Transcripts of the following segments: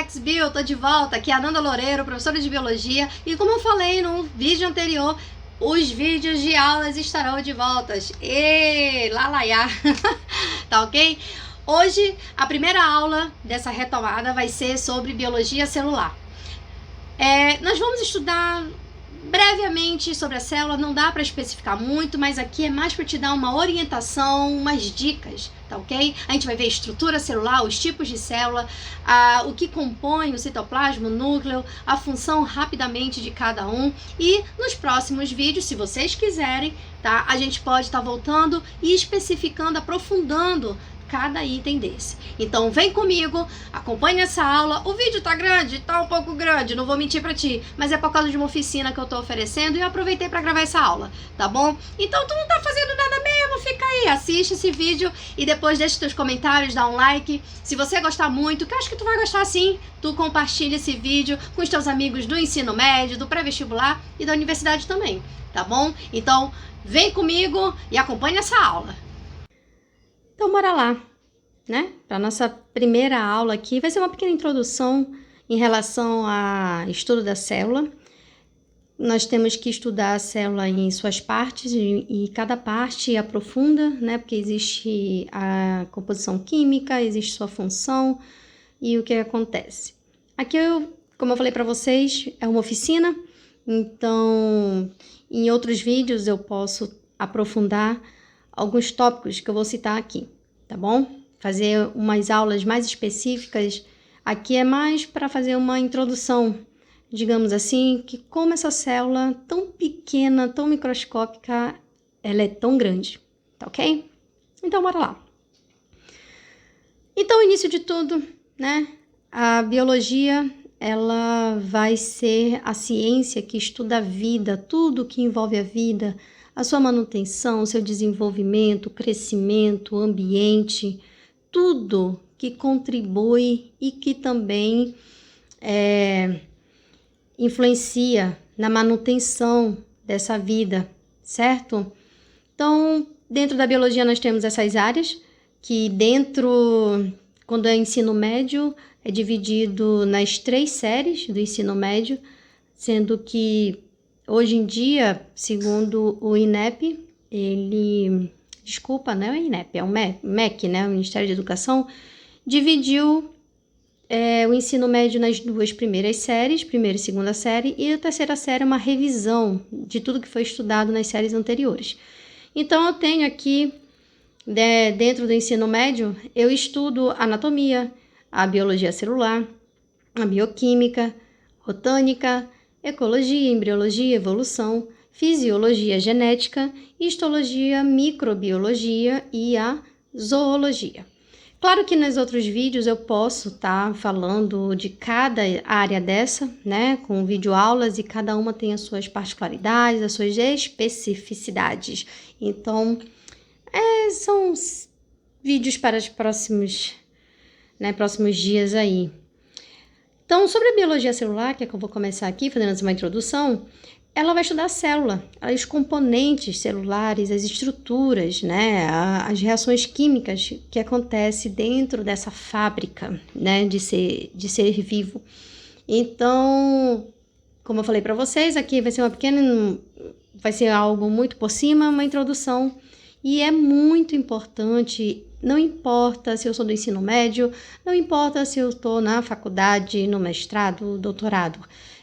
Let's Bio, tô de volta, aqui é a Nanda Loureiro, professora de Biologia, e como eu falei no vídeo anterior, os vídeos de aulas estarão de volta. Lalaiá, tá ok? Hoje, a primeira aula dessa retomada vai ser sobre Biologia Celular. Nós vamos estudar brevemente sobre a célula, não dá para especificar muito, mas aqui é mais para te dar uma orientação, umas dicas, tá ok? A gente vai ver a estrutura celular, os tipos de célula, o que compõe o citoplasma, o núcleo, a função rapidamente de cada um, e nos próximos vídeos, se vocês quiserem, tá? A gente pode estar voltando e especificando, aprofundando cada item desse. Então vem comigo, acompanhe essa aula. O vídeo tá grande? Tá um pouco grande, não vou mentir pra ti, mas é por causa de uma oficina que eu tô oferecendo e eu aproveitei pra gravar essa aula, tá bom? Então tu não tá fazendo nada mesmo, fica aí, assiste esse vídeo e depois deixa teus comentários, dá um like. Se você gostar muito, que eu acho que tu vai gostar sim, tu compartilha esse vídeo com os teus amigos do ensino médio, do pré-vestibular e da universidade também, tá bom? Então vem comigo e acompanhe essa aula. Então, bora lá, né? Para nossa primeira aula aqui, vai ser uma pequena introdução em relação ao estudo da célula. Nós temos que estudar a célula em suas partes e cada parte aprofunda, né? Porque existe a composição química, existe sua função e o que acontece. Aqui, como eu falei para vocês, é uma oficina, então em outros vídeos eu posso aprofundar alguns tópicos que eu vou citar aqui, tá bom? Fazer umas aulas mais específicas. Aqui é mais para fazer uma introdução, digamos assim, que como essa célula tão pequena, tão microscópica, ela é tão grande, tá ok? Então, bora lá. Então, início de tudo, né? A biologia, ela vai ser a ciência que estuda a vida, tudo que envolve a vida, a sua manutenção, o seu desenvolvimento, o crescimento, o ambiente, tudo que contribui e que também influencia na manutenção dessa vida, certo? Então, dentro da biologia nós temos essas áreas, que quando é ensino médio, é dividido nas 3 séries do ensino médio, sendo que hoje em dia, segundo o INEP, não é o INEP, é o MEC, né, o Ministério da Educação, dividiu o ensino médio nas 2 primeiras séries, primeira e segunda série, e a terceira série é uma revisão de tudo que foi estudado nas séries anteriores. Então, eu tenho aqui, dentro do ensino médio, eu estudo anatomia, a biologia celular, a bioquímica, botânica, ecologia, embriologia, evolução, fisiologia genética, histologia, microbiologia e a zoologia. Claro que nos outros vídeos eu posso estar falando de cada área dessa, né, com videoaulas, e cada uma tem as suas particularidades, as suas especificidades. Então, são vídeos para os próximos dias aí. Então, sobre a biologia celular, que é que eu vou começar aqui, fazendo uma introdução, ela vai estudar a célula, os componentes celulares, as estruturas, né, as reações químicas que acontecem dentro dessa fábrica, né, de ser vivo. Então, como eu falei para vocês, aqui vai ser algo muito por cima, uma introdução, e é muito importante. Não importa se eu sou do ensino médio, não importa se eu estou na faculdade, no mestrado, doutorado.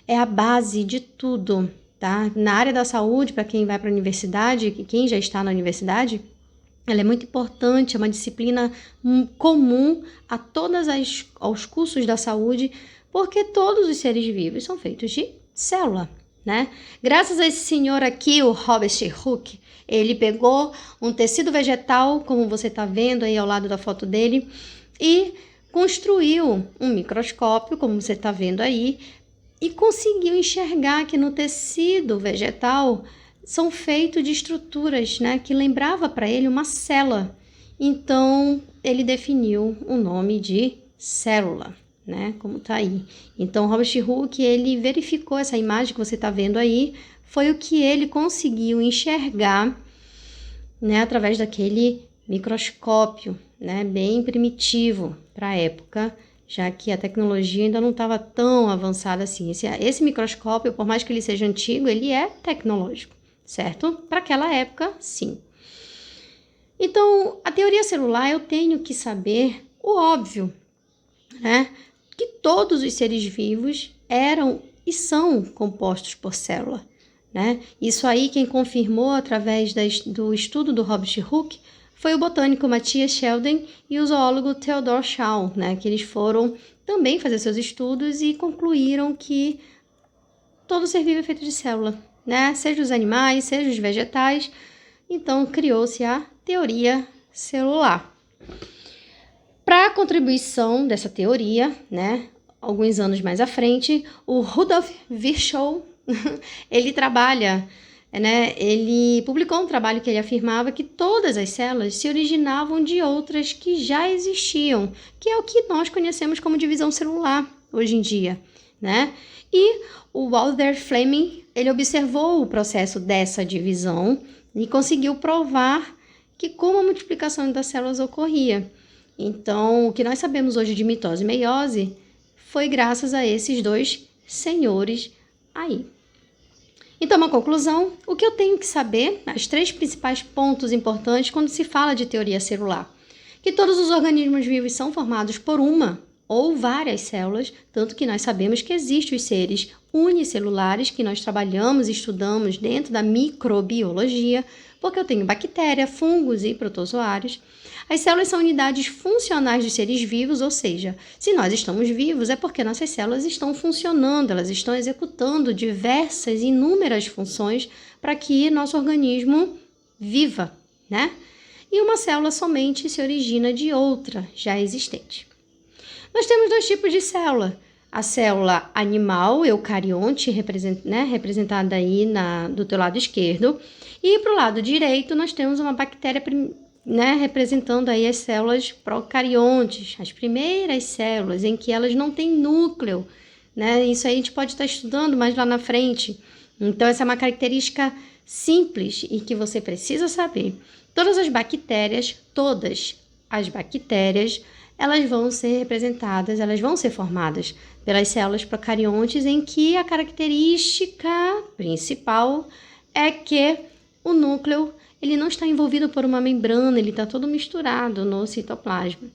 É a base de tudo, tá? Na área da saúde, para quem vai para a universidade, quem já está na universidade, ela é muito importante, é uma disciplina comum a aos cursos da saúde, porque todos os seres vivos são feitos de célula, né? Graças a esse senhor aqui, o Robert Hooke, ele pegou um tecido vegetal, como você está vendo aí ao lado da foto dele, e construiu um microscópio, como você está vendo aí, e conseguiu enxergar que no tecido vegetal são feitos de estruturas, né, que lembrava para ele uma célula. Então, ele definiu o nome de célula, né, como está aí. Então, Robert Hooke, ele verificou essa imagem que você está vendo aí, foi o que ele conseguiu enxergar, né, através daquele microscópio, né, bem primitivo para a época já que a tecnologia ainda não estava tão avançada assim. Esse microscópio, por mais que ele seja antigo, ele é tecnológico, certo? Para aquela época, sim. Então, a teoria celular, eu tenho que saber o óbvio, né? Que todos os seres vivos eram e são compostos por célula, né? Isso aí quem confirmou através do estudo do Robert Hooke foi o botânico Matthias Sheldon e o zoólogo Theodore Shaw, né? Que eles foram também fazer seus estudos e concluíram que todo ser vivo é feito de célula, né? Seja os animais, seja os vegetais. Então, criou-se a teoria celular. Para a contribuição dessa teoria, né, alguns anos mais à frente, o Rudolf Virchow, ele publicou um trabalho que ele afirmava que todas as células se originavam de outras que já existiam, que é o que nós conhecemos como divisão celular hoje em dia, né? E o Walter Fleming, ele observou o processo dessa divisão e conseguiu provar que como a multiplicação das células ocorria. Então, o que nós sabemos hoje de mitose e meiose foi graças a esses dois senhores aí. Então, uma conclusão, o que eu tenho que saber, os 3 principais pontos importantes quando se fala de teoria celular. Que todos os organismos vivos são formados por uma ou várias células, tanto que nós sabemos que existem os seres unicelulares que nós trabalhamos e estudamos dentro da microbiologia, porque eu tenho bactéria, fungos e protozoários. As células são unidades funcionais dos seres vivos, ou seja, se nós estamos vivos é porque nossas células estão funcionando, elas estão executando diversas, inúmeras funções para que nosso organismo viva, né? E uma célula somente se origina de outra já existente. Nós temos 2 tipos de célula. A célula animal, eucarionte, representada aí do teu lado esquerdo. E para o lado direito, nós temos uma bactéria, representando aí as células procariontes, as primeiras células em que elas não têm núcleo, né? Isso aí a gente pode estar estudando mais lá na frente. Então, essa é uma característica simples e que você precisa saber. Todas as bactérias, elas vão ser representadas, elas vão ser formadas pelas células procariontes, em que a característica principal é que o núcleo ele não está envolvido por uma membrana, ele está todo misturado no citoplasma.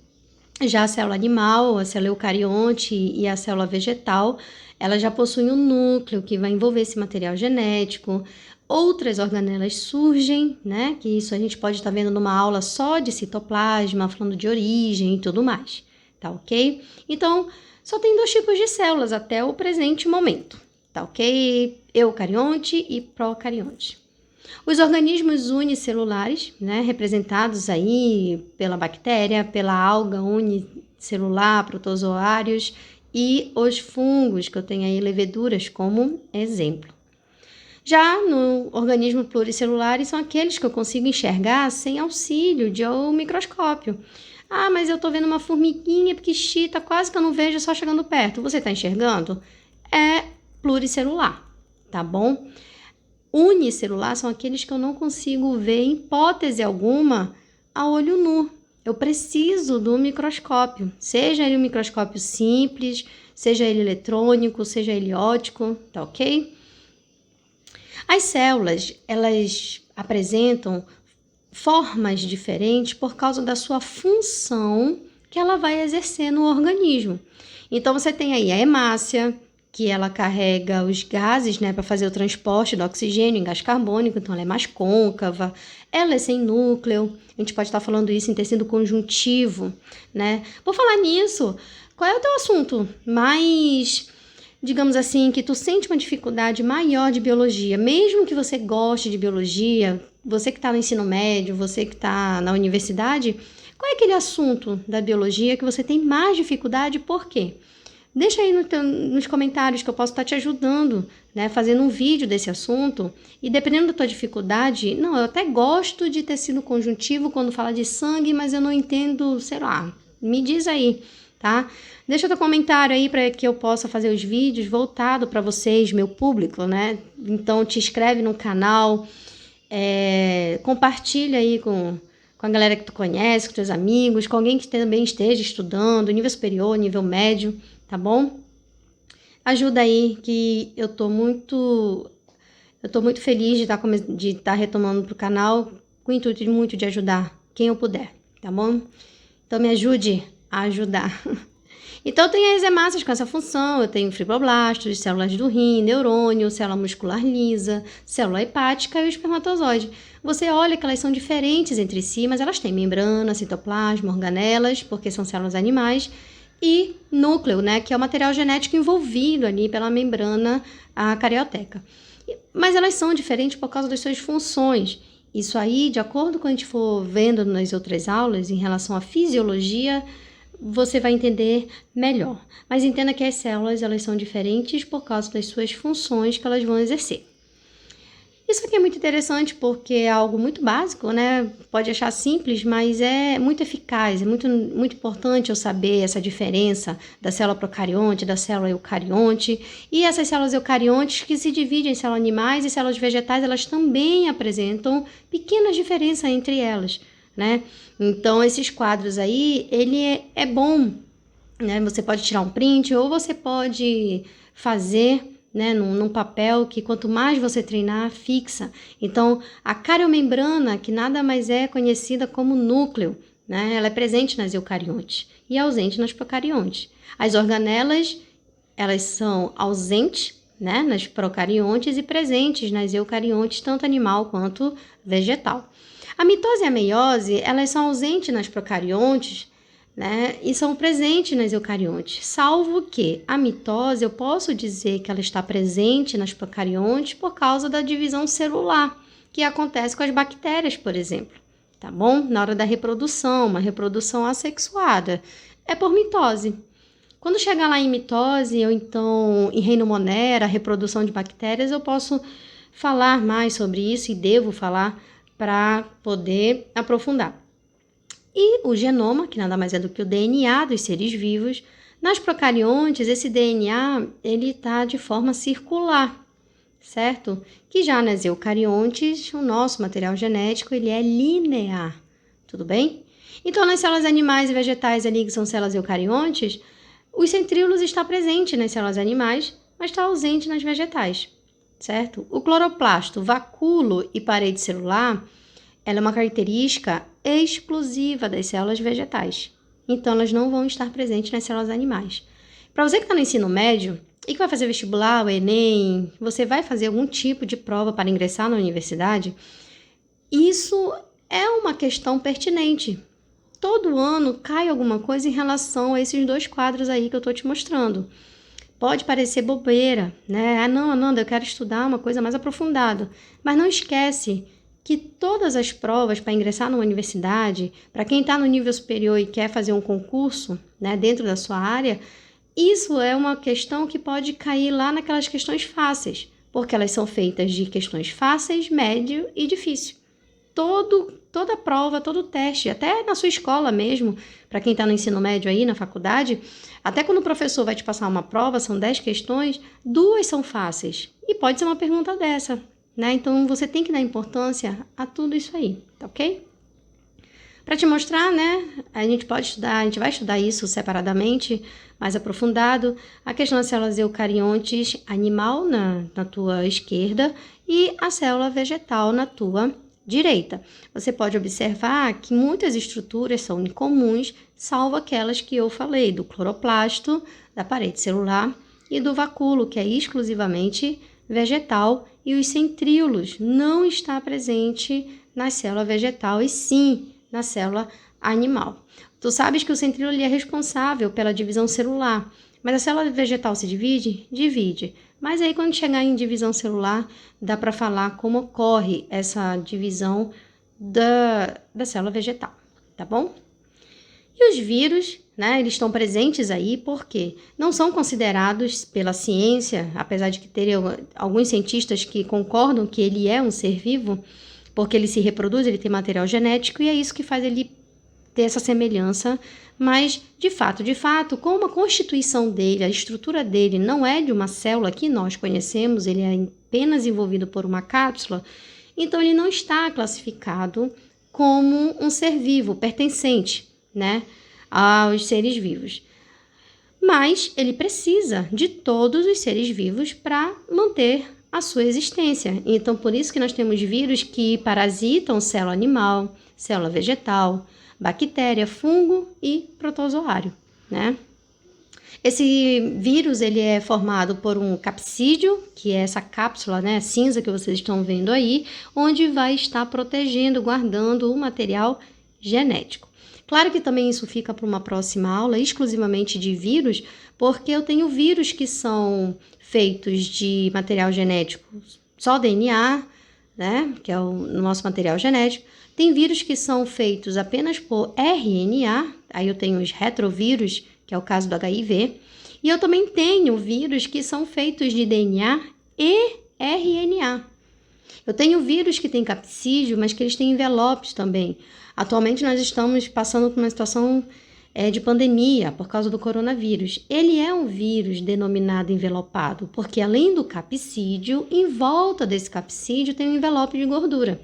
Já a célula animal, a célula eucarionte e a célula vegetal, elas já possuem um núcleo que vai envolver esse material genético. Outras organelas surgem, né? Que isso a gente pode estar vendo numa aula só de citoplasma, falando de origem e tudo mais, tá ok? Então, só tem 2 tipos de células até o presente momento, tá ok? Eucarionte e procarionte. Os organismos unicelulares, né, representados aí pela bactéria, pela alga unicelular, protozoários e os fungos, que eu tenho aí leveduras como exemplo. Já no organismo pluricelular, são aqueles que eu consigo enxergar sem auxílio de um microscópio. Ah, mas eu estou vendo uma formiguinha pequitita, quase que eu não vejo só chegando perto. Você está enxergando? É pluricelular, tá bom? Unicelular são aqueles que eu não consigo ver, em hipótese alguma, a olho nu. Eu preciso do microscópio, seja ele um microscópio simples, seja ele eletrônico, seja ele óptico, tá ok? As células, elas apresentam formas diferentes por causa da sua função que ela vai exercer no organismo. Então, você tem aí a hemácia, que ela carrega os gases, né, para fazer o transporte do oxigênio em gás carbônico, então ela é mais côncava, ela é sem núcleo, a gente pode estar falando isso em tecido conjuntivo, né? Por falar nisso, qual é o teu assunto mais, digamos assim, que tu sente uma dificuldade maior de biologia, mesmo que você goste de biologia, você que está no ensino médio, você que está na universidade, qual é aquele assunto da biologia que você tem mais dificuldade e por quê? Deixa aí nos comentários que eu posso estar te ajudando, né, fazendo um vídeo desse assunto. E dependendo da tua dificuldade, eu até gosto de tecido conjuntivo quando fala de sangue, mas eu não entendo, sei lá, me diz aí, tá? Deixa teu comentário aí para que eu possa fazer os vídeos voltado para vocês, meu público, né? Então te inscreve no canal, compartilha aí com a galera que tu conhece, com teus amigos, com alguém que também esteja estudando, nível superior, nível médio, tá bom? Ajuda aí, que eu tô muito feliz de estar retomando pro canal, com o intuito muito de ajudar quem eu puder, tá bom? Então me ajude a ajudar. Então tem as hemácias com essa função, eu tenho fibroblastos, células do rim, neurônio, célula muscular lisa, célula hepática e o espermatozoide. Você olha que elas são diferentes entre si, mas elas têm membrana, citoplasma, organelas, porque são células animais, e núcleo, né, que é o material genético envolvido ali pela membrana carioteca. Mas elas são diferentes por causa das suas funções. Isso aí, de acordo com a gente for vendo nas outras aulas, em relação à fisiologia, você vai entender melhor. Mas entenda que as células, elas são diferentes por causa das suas funções que elas vão exercer. Isso aqui é muito interessante porque é algo muito básico, né? Pode achar simples, mas é muito eficaz, é muito importante eu saber essa diferença da célula procarionte, da célula eucarionte. E essas células eucariontes que se dividem em células animais e células vegetais, elas também apresentam pequenas diferenças entre elas, né? Então, esses quadros aí, ele é bom, né? Você pode tirar um print ou você pode fazer, né, num papel que quanto mais você treinar, fixa. Então, a cariomembrana, que nada mais é conhecida como núcleo, né, ela é presente nas eucariontes e ausente nas procariontes. As organelas, elas são ausentes, né, nas procariontes e presentes nas eucariontes, tanto animal quanto vegetal. A mitose e a meiose, elas são ausentes nas procariontes, né, e são presentes nas eucariontes, salvo que a mitose, eu posso dizer que ela está presente nas procariontes por causa da divisão celular, que acontece com as bactérias, por exemplo, tá bom? Na hora da reprodução, uma reprodução assexuada, é por mitose. Quando chegar lá em mitose, ou então em reino monera, reprodução de bactérias, eu posso falar mais sobre isso e devo falar para poder aprofundar. E o genoma, que nada mais é do que o DNA dos seres vivos, nas procariontes, esse DNA ele está de forma circular, certo? Que já nas eucariontes, o nosso material genético ele é linear, tudo bem? Então, nas células animais e vegetais ali, que são células eucariontes, os centríolos está presente nas células animais, mas está ausente nas vegetais, certo? O cloroplasto, vacúolo e parede celular, ela é uma característica exclusiva das células vegetais. Então, elas não vão estar presentes nas células animais. Para você que está no ensino médio e que vai fazer vestibular, o Enem, você vai fazer algum tipo de prova para ingressar na universidade, isso é uma questão pertinente. Todo ano cai alguma coisa em relação a esses dois quadros aí que eu estou te mostrando. Pode parecer bobeira, né? Ah, não, Ananda, eu quero estudar uma coisa mais aprofundada. Mas não esquece que todas as provas para ingressar numa universidade, para quem está no nível superior e quer fazer um concurso, né, dentro da sua área, isso é uma questão que pode cair lá naquelas questões fáceis, porque elas são feitas de questões fáceis, médio e difícil. Toda prova, todo teste, até na sua escola mesmo, para quem está no ensino médio aí, na faculdade, até quando o professor vai te passar uma prova, são 10 questões, 2 são fáceis. E pode ser uma pergunta dessa, né? Então, você tem que dar importância a tudo isso aí, tá ok? Para te mostrar, né, a gente vai estudar isso separadamente, mais aprofundado, a questão das células eucariontes animal na tua esquerda e a célula vegetal na tua direita. Você pode observar que muitas estruturas são incomuns, salvo aquelas que eu falei, do cloroplasto, da parede celular e do vacúolo, que é exclusivamente vegetal, e os centríolos não está presente na célula vegetal e sim na célula animal. Tu sabes que o centríolo ele é responsável pela divisão celular, mas a célula vegetal se divide? Divide. Mas aí quando chegar em divisão celular, dá para falar como ocorre essa divisão da célula vegetal, tá bom? E os vírus, né, eles estão presentes aí porque não são considerados pela ciência, apesar de que terem alguns cientistas que concordam que ele é um ser vivo, porque ele se reproduz, ele tem material genético e é isso que faz ele ter essa semelhança, mas de fato, como a constituição dele, a estrutura dele não é de uma célula que nós conhecemos, ele é apenas envolvido por uma cápsula, então ele não está classificado como um ser vivo, pertencente, né, aos seres vivos. Mas ele precisa de todos os seres vivos para manter a sua existência. Então, por isso que nós temos vírus que parasitam célula animal, célula vegetal, bactéria, fungo e protozoário, né? Esse vírus, ele é formado por um capsídeo, que é essa cápsula, né, cinza que vocês estão vendo aí, onde vai estar protegendo, guardando o material genético. Claro que também isso fica para uma próxima aula, exclusivamente de vírus, porque eu tenho vírus que são feitos de material genético, só DNA, né, que é o nosso material genético. Tem vírus que são feitos apenas por RNA, aí eu tenho os retrovírus, que é o caso do HIV, e eu também tenho vírus que são feitos de DNA e RNA. Eu tenho vírus que têm capsídeo, mas que eles têm envelopes também. Atualmente nós estamos passando por uma situação de pandemia por causa do coronavírus. Ele é um vírus denominado envelopado, porque além do capsídeo, em volta desse capsídeo tem um envelope de gordura,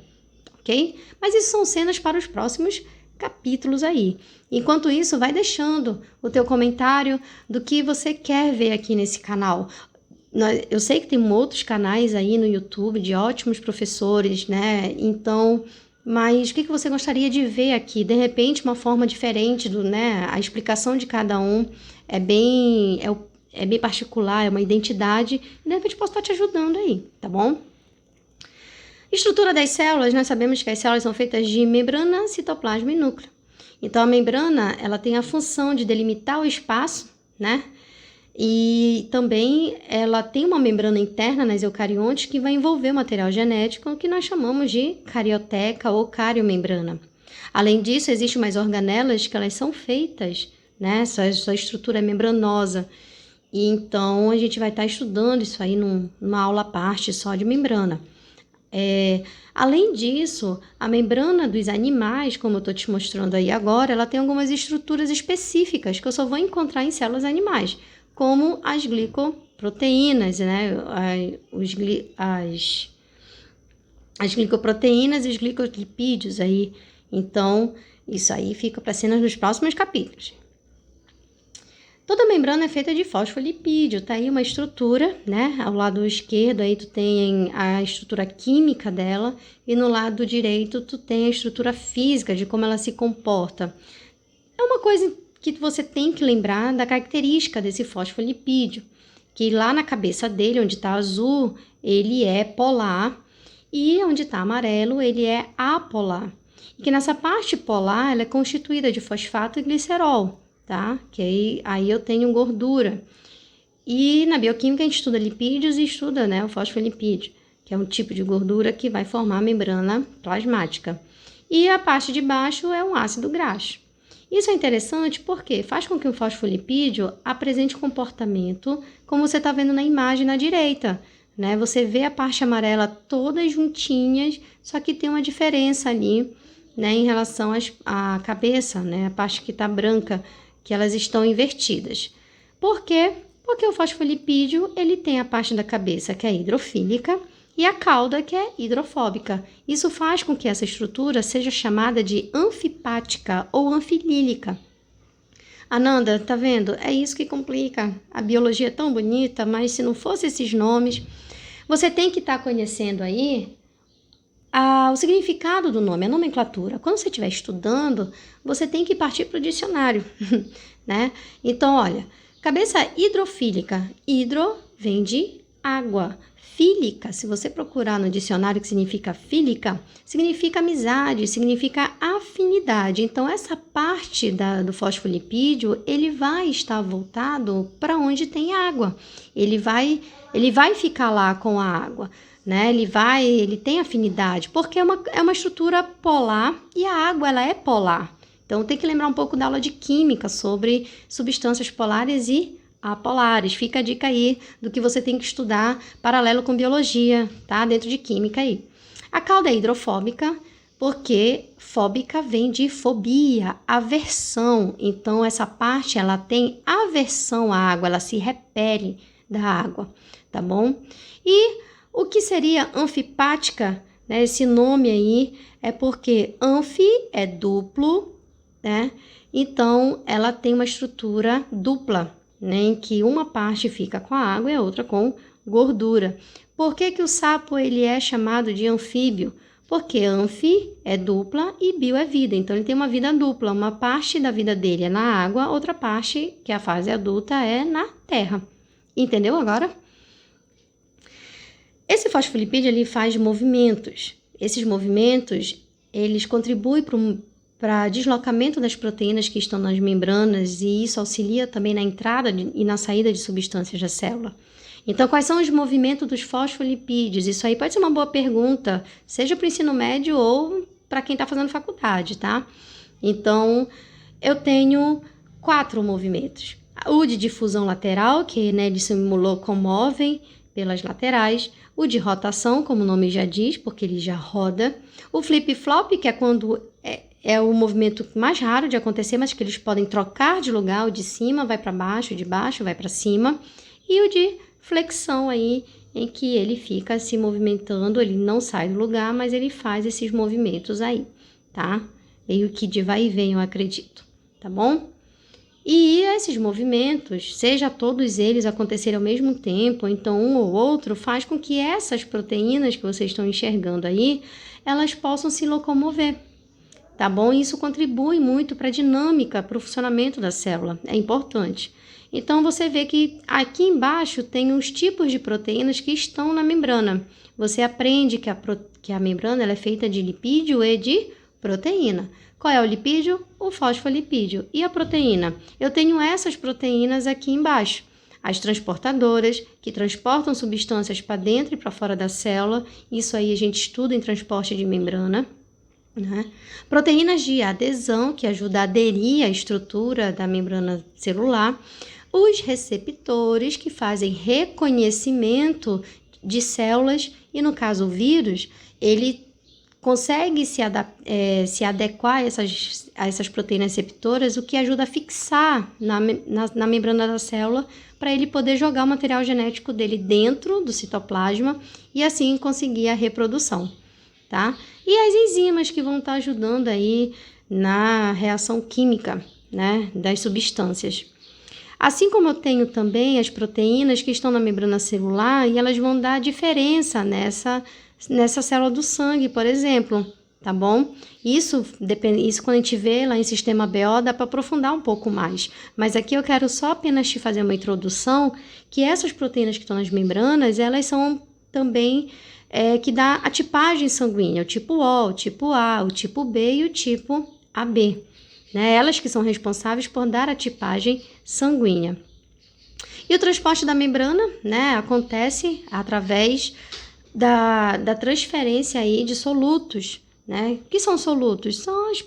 ok? Mas isso são cenas para os próximos capítulos aí. Enquanto isso, vai deixando o teu comentário do que você quer ver aqui nesse canal. Eu sei que tem outros canais aí no YouTube de ótimos professores, né? Então, mas o que você gostaria de ver aqui? De repente, uma forma diferente né? A explicação de cada um é bem particular, é uma identidade. E de repente posso estar te ajudando aí, tá bom? Estrutura das células, nós sabemos que as células são feitas de membrana, citoplasma e núcleo. Então, a membrana, ela tem a função de delimitar o espaço, né? E também ela tem uma membrana interna nas eucariontes que vai envolver o material genético, que nós chamamos de carioteca ou cariomembrana. Além disso, existem umas organelas que elas são feitas, né? Sua estrutura é membranosa. E então, a gente vai estar estudando isso aí numa aula à parte só de membrana. Além disso, a membrana dos animais, como eu estou te mostrando aí agora, ela tem algumas estruturas específicas que eu só vou encontrar em células animais, como as glicoproteínas, né? As glicoproteínas e os glicolipídios aí. Então, isso aí fica para cenas nos próximos capítulos. Toda membrana é feita de fosfolipídio, tá aí uma estrutura, né? Ao lado esquerdo aí tu tem a estrutura química dela e no lado direito tu tem a estrutura física de como ela se comporta. É uma coisa que você tem que lembrar da característica desse fosfolipídio, que lá na cabeça dele, onde está azul, ele é polar e onde está amarelo, ele é apolar. E que nessa parte polar ela é constituída de fosfato e glicerol. Tá? Que aí eu tenho gordura. E na bioquímica a gente estuda lipídios e estuda, né, o fosfolipídio, que é um tipo de gordura que vai formar a membrana plasmática. E a parte de baixo é um ácido graxo. Isso é interessante porque faz com que o fosfolipídio apresente comportamento como você está vendo na imagem na direita, né? Você vê a parte amarela todas juntinhas, só que tem uma diferença ali, né, em relação à cabeça, né, a parte que está branca, que elas estão invertidas. Por quê? Porque o fosfolipídio, ele tem a parte da cabeça que é hidrofílica e a cauda que é hidrofóbica. Isso faz com que essa estrutura seja chamada de anfipática ou anfilílica. Ananda, tá vendo? É isso que complica. A biologia é tão bonita, mas se não fosse esses nomes, você tem que estar conhecendo aí o significado do nome, a nomenclatura. Quando você estiver estudando, você tem que partir para o dicionário, né? Então, olha, cabeça hidrofílica. Hidro vem de água. Fílica, se você procurar no dicionário que significa fílica, significa amizade, significa afinidade. Então, essa parte do fosfolipídio, ele vai estar voltado para onde tem água. Ele vai ficar lá com a água. Né? Ele tem afinidade, porque é uma estrutura polar e a água ela é polar. Então tem que lembrar um pouco da aula de química sobre substâncias polares e apolares. Fica a dica aí do que você tem que estudar paralelo com biologia, tá? Dentro de química aí. A cauda é hidrofóbica, porque fóbica vem de fobia, aversão. Então essa parte ela tem aversão à água, ela se repele da água, tá bom? E o que seria anfipática né? Esse nome aí é porque anfi é duplo, né? Então, ela tem uma estrutura dupla, né? Em que uma parte fica com a água e a outra com gordura. Por que que o sapo ele é chamado de anfíbio? Porque anfi é dupla e bio é vida. Então, ele tem uma vida dupla. Uma parte da vida dele é na água, outra parte, que é a fase adulta, é na terra. Entendeu agora? Esse fosfolipídio ele faz movimentos. Esses movimentos, eles contribuem para deslocamento das proteínas que estão nas membranas e isso auxilia também na entrada e na saída de substâncias da célula. Então, quais são os movimentos dos fosfolipídios? Isso aí pode ser uma boa pergunta, seja para o ensino médio ou para quem está fazendo faculdade, tá? Então, eu tenho 4 movimentos. O de difusão lateral, que né, eles se locomovem pelas laterais. O de rotação, como o nome já diz, porque ele já roda. O flip-flop, que é quando é o movimento mais raro de acontecer, mas que eles podem trocar de lugar, o de cima vai para baixo, o de baixo vai para cima. E o de flexão aí, em que ele fica se movimentando, ele não sai do lugar, mas ele faz esses movimentos aí, tá? Meio que de vai e vem, eu acredito, tá bom? E esses movimentos, seja todos eles acontecerem ao mesmo tempo, ou então um ou outro, faz com que essas proteínas que vocês estão enxergando aí, elas possam se locomover, tá bom? Isso contribui muito para a dinâmica, para o funcionamento da célula, é importante. Então, você vê que aqui embaixo tem os tipos de proteínas que estão na membrana. Você aprende que a membrana ela é feita de lipídio e de proteína. Qual é o lipídio? O fosfolipídio. E a proteína? Eu tenho essas proteínas aqui embaixo. As transportadoras, que transportam substâncias para dentro e para fora da célula. Isso aí a gente estuda em transporte de membrana. Né? Proteínas de adesão, que ajudam a aderir à estrutura da membrana celular. Os receptores, que fazem reconhecimento de células. E no caso o vírus, ele consegue se adequar a essas proteínas receptoras, o que ajuda a fixar na membrana da célula para ele poder jogar o material genético dele dentro do citoplasma e assim conseguir a reprodução, tá? E as enzimas que vão estar ajudando aí na reação química, né, das substâncias. Assim como eu tenho também as proteínas que estão na membrana celular e elas vão dar diferença nessa célula do sangue, por exemplo, tá bom? Isso quando a gente vê lá em sistema BO dá para aprofundar um pouco mais, mas aqui eu quero só apenas te fazer uma introdução que essas proteínas que estão nas membranas, elas são também que dá a tipagem sanguínea, o tipo O, o tipo A, o tipo B e o tipo AB, né? Elas que são responsáveis por dar a tipagem sanguínea. E o transporte da membrana, né, acontece através da transferência aí de solutos, né? O que são solutos? São as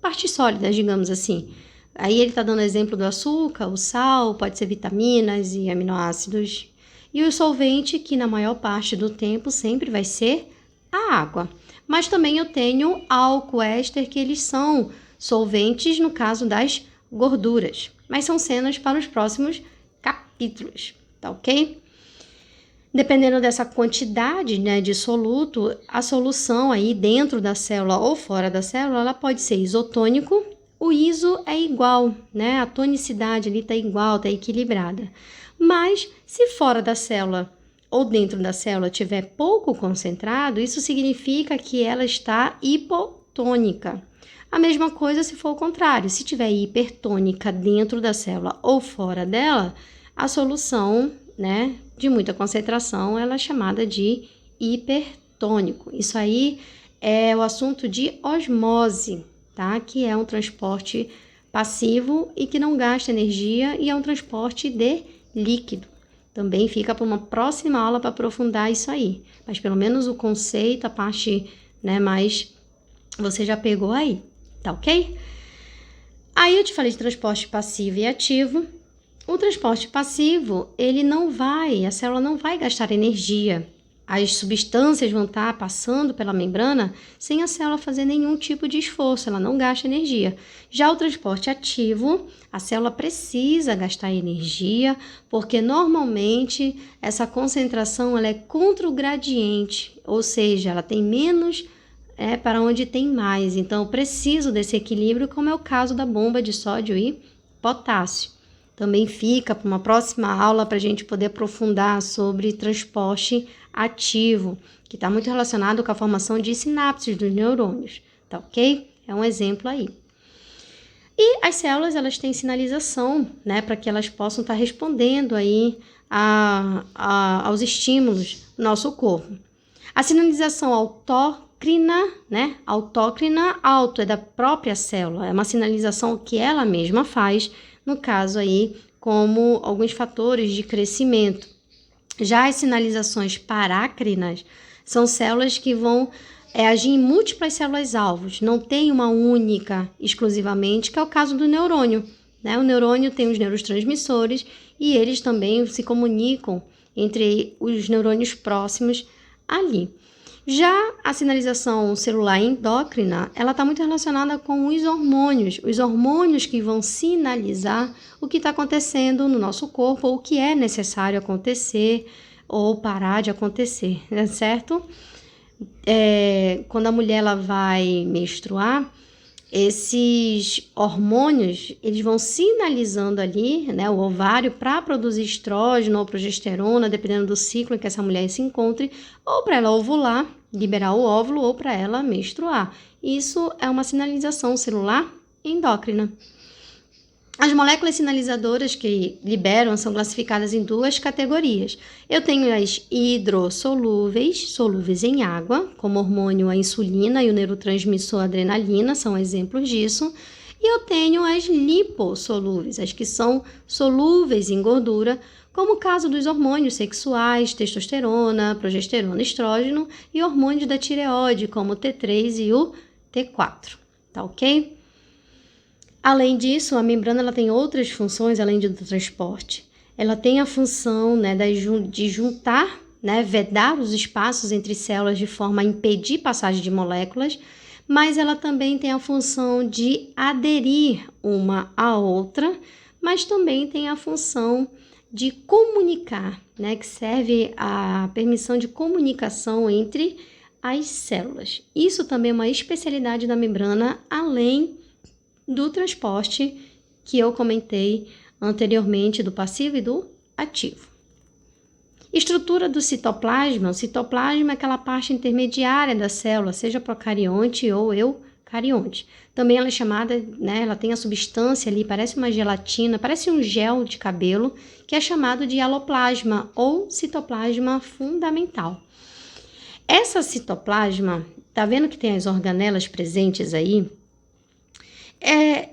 partes sólidas, digamos assim. Aí ele está dando exemplo do açúcar, o sal, pode ser vitaminas e aminoácidos. E o solvente, que na maior parte do tempo sempre vai ser a água. Mas também eu tenho álcool, éster, que eles são solventes no caso das gorduras. Mas são cenas para os próximos capítulos, tá ok? Dependendo dessa quantidade, né, de soluto, a solução aí dentro da célula ou fora da célula, ela pode ser isotônico. O iso é igual, né? A tonicidade ali tá igual, tá equilibrada. Mas se fora da célula ou dentro da célula tiver pouco concentrado, isso significa que ela está hipotônica. A mesma coisa se for o contrário, se tiver hipertônica dentro da célula ou fora dela, a solução, né, de muita concentração, ela é chamada de hipertônico. Isso aí é o assunto de osmose, tá? Que é um transporte passivo e que não gasta energia e é um transporte de líquido. Também fica para uma próxima aula para aprofundar isso aí. Mas pelo menos o conceito, a parte, né, mais você já pegou aí, tá ok? Aí eu te falei de transporte passivo e ativo. O transporte passivo, a célula não vai gastar energia as substâncias vão estar passando pela membrana sem a célula fazer nenhum tipo de esforço, ela não gasta energia. Já o transporte ativo, a célula precisa gastar energia, porque normalmente essa concentração ela é contra o gradiente, ou seja, ela tem menos para onde tem mais. Então, eu preciso desse equilíbrio, como é o caso da bomba de sódio e potássio. Também fica para uma próxima aula para a gente poder aprofundar sobre transporte ativo, que está muito relacionado com a formação de sinapses dos neurônios, tá ok? É um exemplo aí. E as células, elas têm sinalização, né, para que elas possam estar respondendo aí aos estímulos do nosso corpo. A sinalização autócrina, né, auto é da própria célula, é uma sinalização que ela mesma faz, no caso aí, como alguns fatores de crescimento. Já as sinalizações parácrinas são células que vão agir em múltiplas células-alvos, não tem uma única exclusivamente, que é o caso do neurônio, né? O neurônio tem os neurotransmissores e eles também se comunicam entre os neurônios próximos ali. Já a sinalização celular endócrina, ela está muito relacionada com os hormônios que vão sinalizar o que está acontecendo no nosso corpo, ou o que é necessário acontecer, ou parar de acontecer, né, certo? Quando a mulher ela vai menstruar, esses hormônios, eles vão sinalizando ali, né, o ovário para produzir estrógeno ou progesterona, dependendo do ciclo em que essa mulher se encontre, ou para ela ovular, liberar o óvulo, ou para ela menstruar. Isso é uma sinalização celular endócrina. As moléculas sinalizadoras que liberam são classificadas em duas categorias. Eu tenho as hidrossolúveis, solúveis em água, como o hormônio a insulina e o neurotransmissor adrenalina, são exemplos disso. E eu tenho as lipossolúveis, as que são solúveis em gordura, como o caso dos hormônios sexuais, testosterona, progesterona, estrógeno e hormônios da tireoide, como o T3 e o T4, tá ok? Além disso, a membrana ela tem outras funções além do transporte. Ela tem a função, né, de juntar, né, vedar os espaços entre células de forma a impedir passagem de moléculas, mas ela também tem a função de aderir uma à outra, mas também tem a função de comunicar, né, que serve à permissão de comunicação entre as células. Isso também é uma especialidade da membrana, além do transporte que eu comentei anteriormente, do passivo e do ativo. Estrutura do citoplasma. O citoplasma é aquela parte intermediária da célula, seja procarionte ou eucarionte. Também ela é chamada, né, ela tem a substância ali, parece uma gelatina, parece um gel de cabelo, que é chamado de aloplasma ou citoplasma fundamental. Essa citoplasma, tá vendo que tem as organelas presentes aí?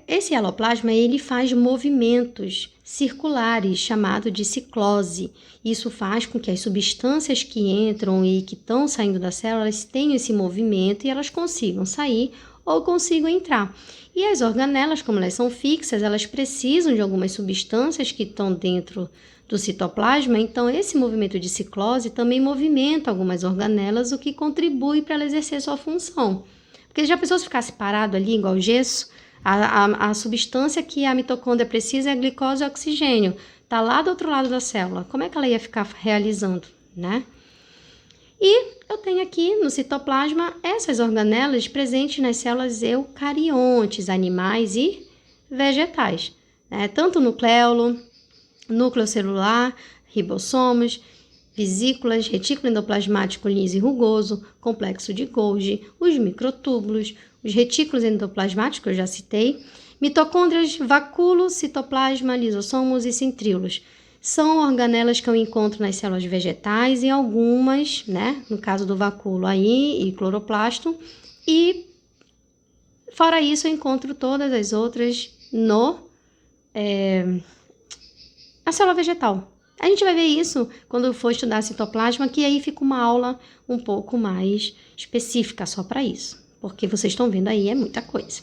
Esse aloplasma, ele faz movimentos circulares, chamado de ciclose. Isso faz com que as substâncias que entram e que estão saindo da célula, elas tenham esse movimento e elas consigam sair ou consigam entrar. E as organelas, como elas são fixas, elas precisam de algumas substâncias que estão dentro do citoplasma, então esse movimento de ciclose também movimenta algumas organelas, o que contribui para ela exercer sua função. Porque já a pessoa se ficasse parado ali, igual gesso, a substância que a mitocôndria precisa é a glicose e oxigênio. Está lá do outro lado da célula. Como é que ela ia ficar realizando, né? E eu tenho aqui no citoplasma essas organelas presentes nas células eucariontes, animais e vegetais, né? Tanto nucleolo, núcleo celular, ribossomos, vesículas, retículo endoplasmático liso e rugoso, complexo de Golgi, os microtúbulos, os retículos endoplasmáticos, que eu já citei, mitocôndrias, vacúolo, citoplasma, lisossomos e centríolos. São organelas que eu encontro nas células vegetais e algumas, né, no caso do vacúolo aí e cloroplasto, e fora isso eu encontro todas as outras na célula vegetal. A gente vai ver isso quando for estudar citoplasma, que aí fica uma aula um pouco mais específica só para isso, porque vocês estão vendo aí é muita coisa.